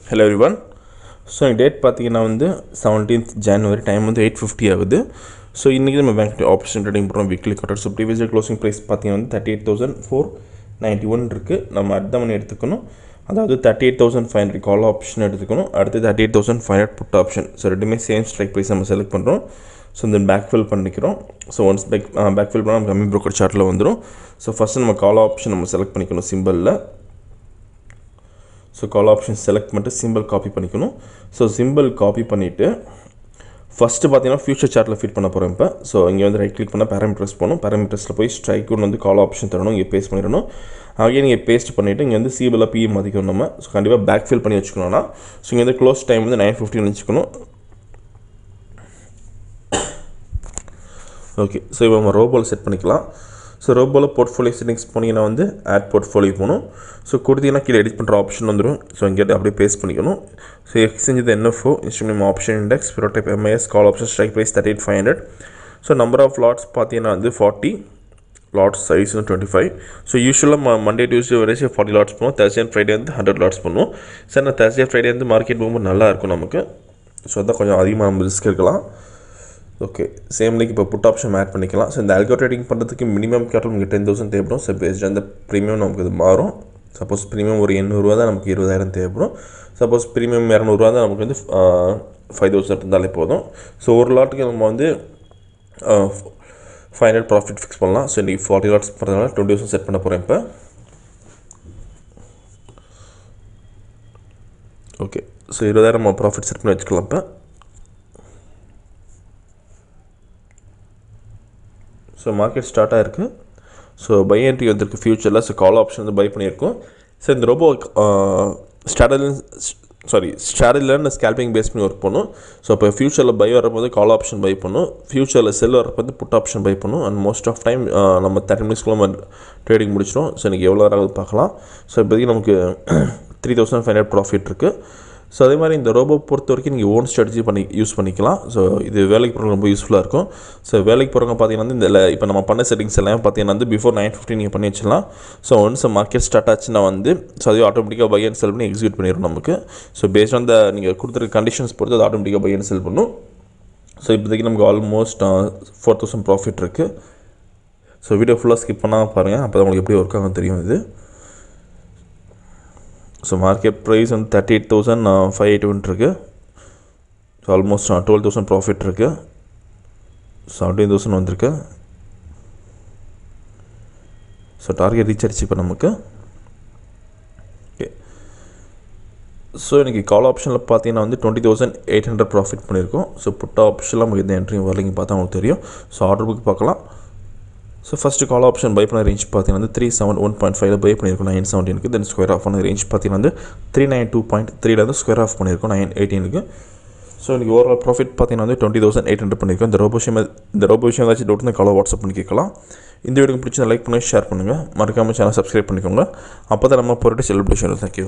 Hello everyone. So date பார்த்தீங்கன்னா வந்து 17th January time வந்து 8:50 ஆகுது. ஸோ இன்றைக்கி நம்ம பேங்க் ஆப்ஷன் ட்ரேடிங் பண்ணுறோம் weekly quarter. So previous closing price பார்த்தீங்கன்னா வந்து 38,491 இருக்குது. நம்ம அடுத்த மணி எடுத்துக்கணும். அதாவது 38,500 கால் ஆப்ஷன் எடுத்துக்கணும். அடுத்து 38,500 புட் ஆப்ஷன். ஸோ ரெண்டுமே சேம் ஸ்ட்ரைக் ப்ரைஸ் நம்ம செலக்ட் பண்ணுறோம். ஸோ தென் பேக் ஃபில் பண்ணிக்கிறோம். ஸோ ஒன்ஸ் பேக் ஃபில் பண்ணால் நம்ம கம்மி ப்ரோக்கர் சார்ட்டில் வந்துடும். ஸோ ஃபஸ்ட்டு நம்ம கால் ஆப்ஷன் நம்ம செலக்ட் பண்ணிக்கணும் சிம்பிளில். ஸோ கால் ஆப்ஷன் செலக்ட் பண்ணிட்டு சிம்பிள் காப்பி பண்ணிக்கணும். ஸோ சிம்பிள் காப்பி பண்ணிவிட்டு ஃபஸ்ட்டு பார்த்தீங்கன்னா ஃபியூச்சர் சார்ட்டில் ஃபீட் பண்ண போகிறோம். இப்போ ஸோ இங்கே வந்து ரைட் கிளிக் பண்ணால் பேராமீட்டர்ஸ் போகணும். பேராமீட்டர்ஸில் போய் ஸ்ட்ரைக் ஒன்று வந்து கால் ஆப்ஷன் தரணும். இங்கே பேஸ்ட் பண்ணிடணும். அகைன் நீங்கள் பேஸ்ட் பண்ணிவிட்டு இங்கே வந்து சிபிஎல் பிஇ மாற்றிக்கணும். நம்ம ஸோ கண்டிப்பாக பேக் ஃபில் பண்ணி வச்சுக்கணும்னா ஸோ இங்கே வந்து க்ளோஸ் டைம் வந்து 9:15 வச்சுக்கணும். ஓகே, ஸோ இப்போ நம்ம ரோபோல் செட் பண்ணிக்கலாம். ஸோ ரோபோவில் போர்ட்ஃபோலியோ செட்டிங்ஸ் போனீங்கன்னா வந்து ஆட் போர்ட்ஃபோலியோ போகணும். ஸோ கொடுத்தீங்கன்னா கீழே எடிட் பண்ணுற ஆப்ஷன் வந்துடும். ஸோ இங்கே அப்படியே பேஸ்ட் பண்ணிக்கணும். ஸோ எக்ஸ்சேஞ்ச் இது NFO இன்ஸ்ட்ருமெண்ட் ஆப்ஷன் இண்டெக்ஸ் ப்ரோடைப் MIS call option strike price 38,500. So number of lots பார்த்தீங்கன்னா வந்து 40 லாட்ஸ் சைஸ் வந்து 25. ஸோ யூஸ்வலாக மண்டே டியூஸ்டே வரைக்கும் 40 லாட்ஸ் பண்ணுவோம். Thursday and Friday வந்து 100 லாட்ஸ் பண்ணுவோம். சார் நான் Thursday Friday வந்து மார்க்கெட் போகும்போது நல்லா இருக்கும் நமக்கு. ஸோ அதான் கொஞ்சம் அதிகமாக நம்ம ரிஸ்க் இருக்கலாம். ஓகே, சேம் லைக் இப்போ புட் ஆப்ஷன் ஆட் பண்ணிக்கலாம். ஸோ இந்த ஆல்கோ ட்ரேடிங் பண்ணுறதுக்கு மினிமம் கேபிட்டல் நமக்கு 10,000 தேவைப்படும். ஸோ பேஸ்ட் அந்த ப்ரீமியம் நமக்கு இது மாறும். சப்போஸ் ப்ரீமியம் ஒரு 800 தான் நமக்கு 20,000 தேவைப்படும். சப்போஸ் ப்ரீமியம் 200 தான் நமக்கு வந்து 5,000 இருந்தாலே போதும். ஸோ ஒரு லாட்டுக்கு நம்ம வந்து 500 ப்ராஃபிட் ஃபிக்ஸ் பண்ணலாம். ஸோ இன்றைக்கி 40 லாட்ஸ் பண்ணுறதுனால 20,000 செட் பண்ண போகிறேன் இப்போ. ஓகே, ஸோ 20,000 நம்ம ப்ராஃபிட் செட் பண்ணி வச்சுக்கலாம் இப்போ. ஸோ மார்க்கெட் ஸ்டார்ட் ஆகிருக்கு. ஸோ பை என்ட்ரி வந்திருக்கு ஃபியூச்சரில். ஸோ கால் ஆப்ஷன் வந்து பை பண்ணியிருக்கோம். ஸோ இந்த ரோபோ ஸ்ட்ராட்டஜியில் ஸ்கேல்பிங் பேஸ் பண்ணி ஒர்க் பண்ணும். ஸோ இப்போ ஃபியூச்சரில் பை வரப்போது கால் ஆப்ஷன் பை பண்ணும். ஃபியூச்சரில் செல் வரப்போது புட் ஆப்ஷன் பை பண்ணும். அண்ட் மோஸ்ட் ஆஃப் டைம் நம்ம 30 மினிட்ஸ்க்குள்ள நம்ம ட்ரேடிங் முடிச்சிடும். ஸோ இன்றைக்கி எவ்வளோ ஆகுது பார்க்கலாம். ஸோ இப்போதைக்கு நமக்கு 3,500 ப்ராஃபிட் இருக்குது. ஸோ அதே மாதிரி இந்த ரோபோ பொறுத்த வரைக்கும் நீங்கள் ஓன் ஸ்ட்ராட்டஜி யூஸ் பண்ணிக்கலாம். ஸோ இது வேலைக்கு போகிறவங்க ரொம்ப யூஸ்ஃபுல்லாக இருக்கும். ஸோ வேலைக்கு போகிறவங்க பார்த்தீங்கன்னா வந்து இந்த இப்போ நம்ம பண்ண செட்டிங்ஸ் எல்லாம் பார்த்தீங்கன்னா வந்து பிஃபோர் 9:15 நீங்கள் பண்ணி வச்சிடலாம். ஸோ ஒன்ஸ் மார்க்கெட் ஸ்டார்ட் ஆச்சுன்னா வந்து ஸோ அது ஆட்டோமேட்டிக்காக பை அண்ட் செல் பண்ணி எக்ஸிக்யூட் பண்ணிடும் நமக்கு. ஸோ பேஸ்ட் ஆன் நீங்கள் கொடுத்துருக்க கண்டிஷன்ஸ் பொறுத்து அது ஆட்டோமேட்டிக்காக பை அண்ட் செல் பண்ணும். ஸோ இப்போதைக்கு நமக்கு ஆல்மோஸ்ட் 4,000 ப்ராஃபிட் இருக்குது. ஸோ வீடியோ ஃபுல்லாக ஸ்கிப் பண்ணாமல் பாருங்கள். அப்போ தான் உங்களுக்கு எப்படி ஒர்க் ஆகும் தெரியும் இது. ஸோ மார்க்கெட் ப்ரைஸ் வந்து 38,581 இருக்குது. ஸோ ஆல்மோஸ்ட் 12,000 ப்ராஃபிட் இருக்குது. 17,000 வந்திருக்கு. ஸோ டார்கெட் ரீச் ஆகிடுச்சு இப்போ நமக்கு. ஓகே, ஸோ இன்றைக்கி கால் ஆப்ஷனில் பார்த்தீங்கன்னா வந்து 20,800 ப்ராஃபிட் பண்ணியிருக்கோம். ஸோ புட் ஆப்ஷனில் நமக்கு எந்த என்ட்ரியும் வரலைங்க பார்த்தா உங்களுக்கு தெரியும். ஸோ ஆர்டர் புக் பார்க்கலாம். So first call option by பண்ண ரேஞ்ச் பார்த்தீங்கன்னா வந்து 371.5 பை பண்ணியிருக்கோம் 917. தென் ஸ்கொயர் ஆஃப் பண்ண ரேஞ்ச் பார்த்தீங்கன்னா வந்து 392.3 ஸ்கொயர் ஆஃப் பண்ணியிருக்கோம் 918. ஸோ இன்றைக்கி ஓவரால் ப்ராஃபிட் பார்த்தீங்கன்னா வந்து 20,800 பண்ணியிருக்கோம். இந்த ரோபோ விஷயம் ஏதாச்சும் டவுட் இந்த காலை வாட்ஸ்அப் பண்ணி கேட்கலாம். இந்த வீடியோ பிடிச்சி லைக் பண்ணி ஷேர் பண்ணுங்கள். மறக்காமல் சேனல் சப்ஸ்கிரைப் பண்ணிக்கோங்க. அப்போ தான் நம்ம போகிட்டு செலிப்ரேஷன். தேங்க்யூ.